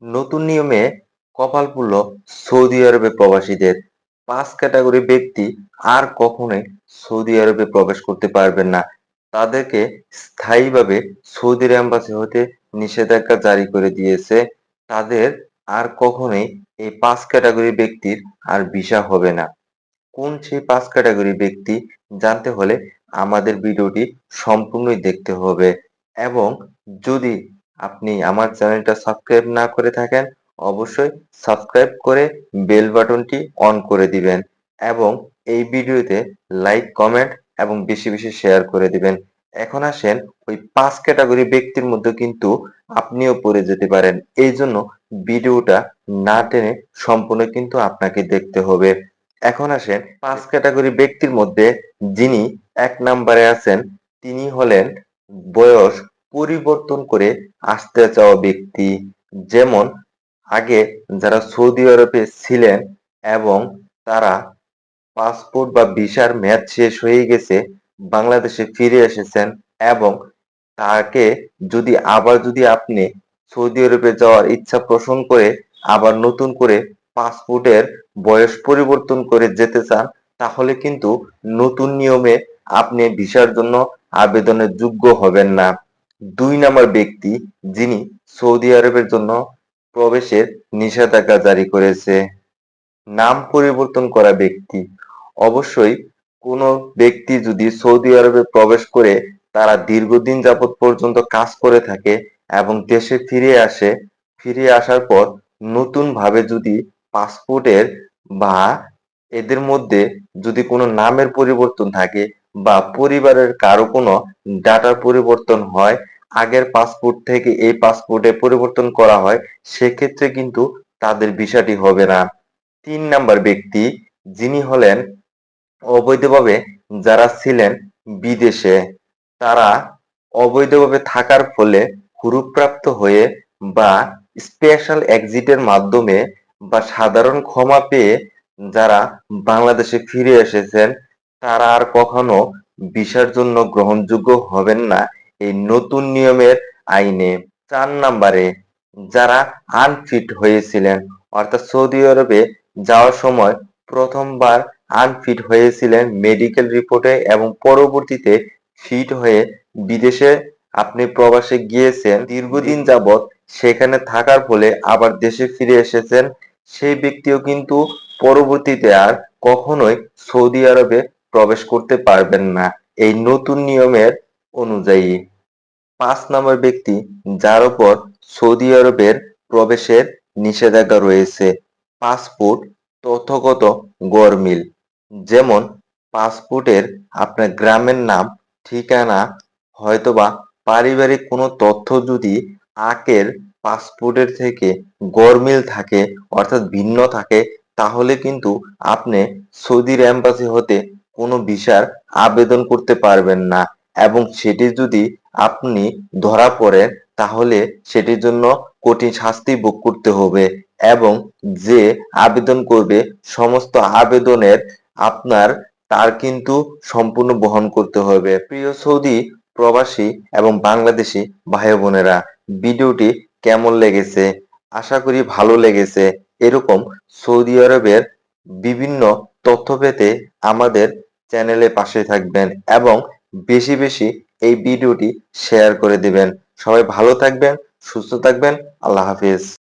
নতুন নিয়মে কপাল পুড়ল সৌদি আরবে প্রবাসীদের। ৫ ক্যাটাগরি ব্যক্তি আর কখনোই সৌদি আরবে প্রবেশ করতে পারবেন না। তাদেরকে স্থায়ীভাবে সৌদির অ্যাম্বাসি হতে নিষেধাজ্ঞা জারি করে দিয়েছে। তাদের আর কখনোই এই ৫ ক্যাটাগরি ব্যক্তির আর ভিসা হবে না। কোন সেই ৫ ক্যাটাগরি ব্যক্তি জানতে হলে আমাদের ভিডিওটি সম্পূর্ণই দেখতে হবে এবং যদি আপনি আমার চ্যানেলটা সাবস্ক্রাইব না করে থাকেন অবশ্যই সাবস্ক্রাইব করে বেল বাটনটি অন করে দিবেন এবং এই ভিডিওতে লাইক কমেন্ট এবং বেশি বেশি শেয়ার করে দিবেন। এখন আসেন ওই ৫ ক্যাটাগরি ব্যক্তির মধ্যে কিন্তু আপনিও পড়ে যেতে পারেন। এই জন্য ভিডিওটা না টেনে সম্পূর্ণ কিন্তু আপনাকে দেখতে হবে। এখন আসেন ৫ ক্যাটাগরি ব্যক্তির মধ্যে যিনি ১ নাম্বারে আছেন তিনি হলেন বয়স পরিবর্তন করে আসতে চাওয়া ব্যক্তি। যেমন আগে যারা সৌদি আরবে ছিলেন এবং তারা পাসপোর্ট বা ভিসার মেয়াদ শেষ হয়ে গেছে, বাংলাদেশে ফিরে এসেছেন এবং তাকে যদি আপনি সৌদি আরবে যাওয়ার ইচ্ছা পোষণ করে আবার নতুন করে পাসপোর্টের বয়স পরিবর্তন করে যেতে চান, তাহলে কিন্তু নতুন নিয়মে আপনি ভিসার জন্য আবেদনের যোগ্য হবেন না। ২ নাম্বার ব্যক্তি যিনি সৌদি আরবের জন্য প্রবেশের নিষেধাজ্ঞা জারি করেছে। নাম পরিবর্তন করা ব্যক্তি। অবশ্যই কোনো ব্যক্তি যদি সৌদি আরবে প্রবেশ করে তারা দীর্ঘদিন যাবৎ পর্যন্ত কাজ করে থাকে এবং দেশে ফিরে আসার পর নতুনভাবে যদি পাসপোর্টের বা এদের মধ্যে যদি কোনো নামের পরিবর্তন থাকে বা পরিবারের কারো কোনো ডাটার পরিবর্তন হয়, আগের পাসপোর্ট থেকে এই পাসপোর্টে পরিবর্তন করা হয়, সেক্ষেত্রে কিন্তু তাদের ভিসাটি হবে না। ৩ নাম্বার ব্যক্তি যিনি হলেন অবৈধভাবে যারা ছিলেন বিদেশে, তারা অবৈধভাবে থাকার ফলে হুরুপ্রাপ্ত হয়ে বা স্পেশাল এক্সিটের মাধ্যমে বা সাধারণ ক্ষমা পেয়ে যারা বাংলাদেশে ফিরে এসেছেন, তারা আর কখনো ভিসার জন্য গ্রহণযোগ্য হবেন না এই নতুন নিয়মের আইনে। ৪ নাম্বারে যারা আনফিট হয়েছিলেন অর্থাৎ সৌদি আরবে যাওয়ার সময় প্রথমবার আনফিট হয়েছিলেন মেডিকেল রিপোর্টে এবং পরবর্তীতে ফিট হয়ে বিদেশে আপনি প্রবাসে গিয়েছেন, দীর্ঘদিন যাবৎ সেখানে থাকার ফলে আবার দেশে ফিরে এসেছেন, সেই ব্যক্তিও কিন্তু পরবর্তীতে আর কখনোই সৌদি আরবে প্রবেশ করতে পারবেন না এই নতুন নিয়মের অনুযায়ী। ৫ নম্বর ব্যক্তি যার উপর সৌদি আরবের প্রবেশের নিষেধাজ্ঞা রয়েছে, পাসপোর্ট তথ্যগত গরমিল। যেমন পাসপোর্টের আপনার গ্রামের নাম, ঠিকানা হয়তোবা পারিবারিক কোনো তথ্য যদি আগের পাসপোর্টের থেকে গরমিল থাকে অর্থাৎ ভিন্ন থাকে, তাহলে কিন্তু আপনি সৌদির অ্যাম্বাসি হতে কোনো ভিসার আবেদন করতে পারবেন না এবং সেটি যদি আপনি ধরা পড়েন তাহলে সেটির জন্য কঠিন শাস্তি ভোগ করতে হবে এবং যে আবেদন করবে সমস্ত আবেদনের আপনার তার কিন্তু সম্পূর্ণ বহন করতে হবে। প্রিয় সৌদি প্রবাসী এবং বাংলাদেশি ভাই বোনেরা, ভিডিওটি কেমন লেগেছে? আশা করি ভালো লেগেছে। এরকম সৌদি আরবের বিভিন্ন তথ্য পেতে আমাদের চ্যানেলে পাশে থাকবেন এবং বেশি বেশি এই ভিডিওটি শেয়ার করে দিবেন। সবাই ভালো থাকবেন, সুস্থ থাকবেন। আল্লাহ হাফিজ।